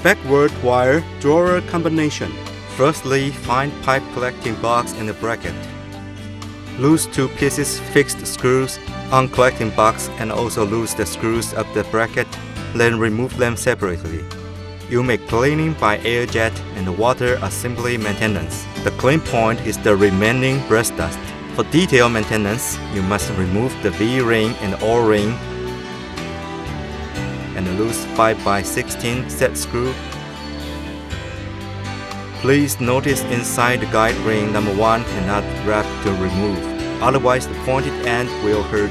Backward wire drawer combination. Firstly, find pipe collecting box and a bracket. Loose 2 pieces fixed screws on collecting box and also loose the screws of the bracket, then remove them separately. You make cleaning by air jet and water are simply maintenance. The clean point is the remaining brake dust. For detailed maintenance, you must remove the V-ring and O-ring and a loose 5x16 set screw. Please notice inside the guide ring number 1 cannot wrap to remove, otherwise the pointed end will hurt.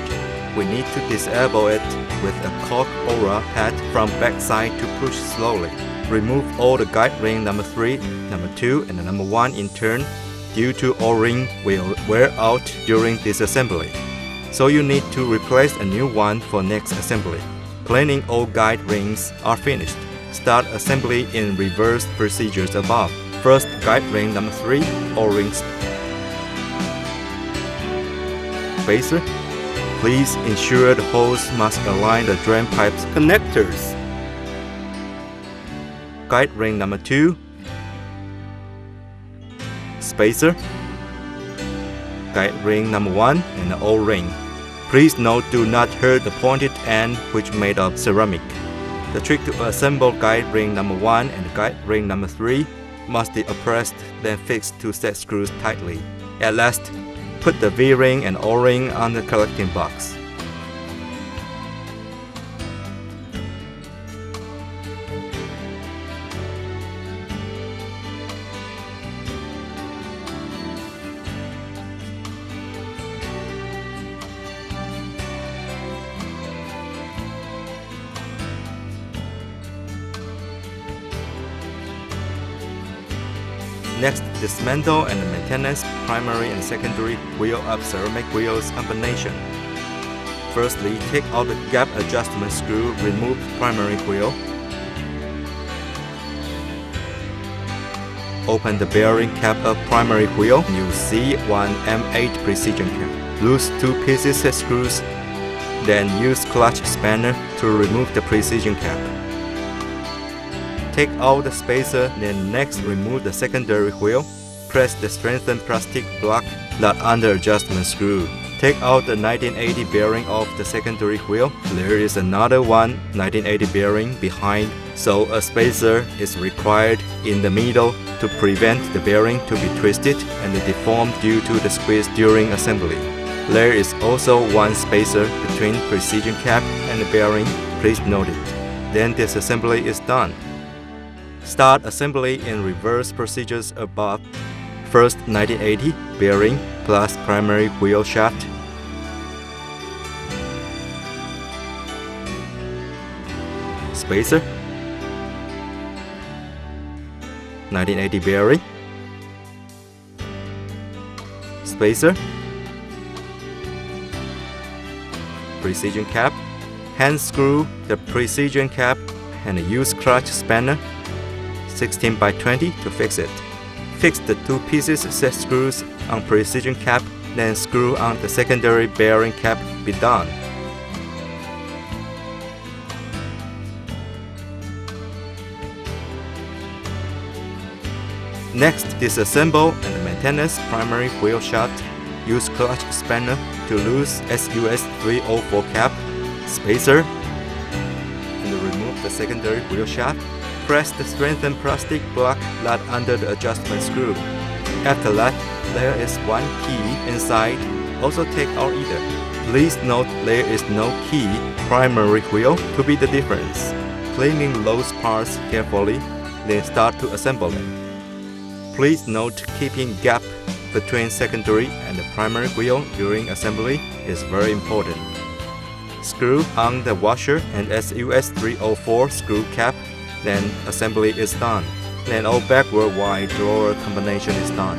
We need to disable it with a cork aura pad from backside to push slowly. Remove all the guide ring number 3, number 2 and number 1 in turn, due to O-ring will wear out during disassembly. So you need to replace a new one for next assembly. Cleaning all guide rings are finished. Start assembly in reverse procedures above. First, guide ring number 3, O-rings. Spacer. Please ensure the holes must align the drain pipe's connectors. Guide ring number 2. Spacer. Guide ring number 1 and the O-ring. Please note, do not hurt the pointed end which made of ceramic. The trick to assemble guide ring number 1 and guide ring number 3 must be pressed, then fixed to set screws tightly. At last, put the V-ring and O-ring on the collecting box. Next, dismantle and maintenance primary and secondary wheel of ceramic wheels combination. Firstly, take out the gap adjustment screw, remove primary wheel. Open the bearing cap of primary wheel. You see one M8 precision cap. Loose 2 pieces set screws. Then use clutch spanner to remove the precision cap. Take out the spacer, then next remove the secondary wheel. Press the strengthened plastic block nut under adjustment screw. Take out the 1980 bearing off the secondary wheel. There is another 1980 bearing behind, so a spacer is required in the middle to prevent the bearing to be twisted and deformed due to the squeeze during assembly. There is also one spacer between precision cap and the bearing. Please note it. Then disassembly is done. Start assembly in reverse procedures above. First, 1980 bearing plus primary wheel shaft. Spacer. 1980 bearing. Spacer. Precision cap. Hand screw the precision cap and use clutch spanner 16x20 to fix it. Fix the 2 pieces set screws on precision cap, then screw on the secondary bearing cap. Be done. Next, disassemble and maintenance primary wheel shaft. Use clutch spanner to loose SUS 304 cap, spacer, and remove the secondary wheel shaft. Press the strengthened plastic block nut under the adjustment screw. After that, there is one key inside. Also take out either. Please note there is no key primary wheel to be the difference. Cleaning those parts carefully, then start to assemble them. Please note keeping gap between secondary and the primary wheel during assembly is very important. Screw on the washer and SUS 304 screw cap. Then assembly is done. Then all backward wire drawer combination is done.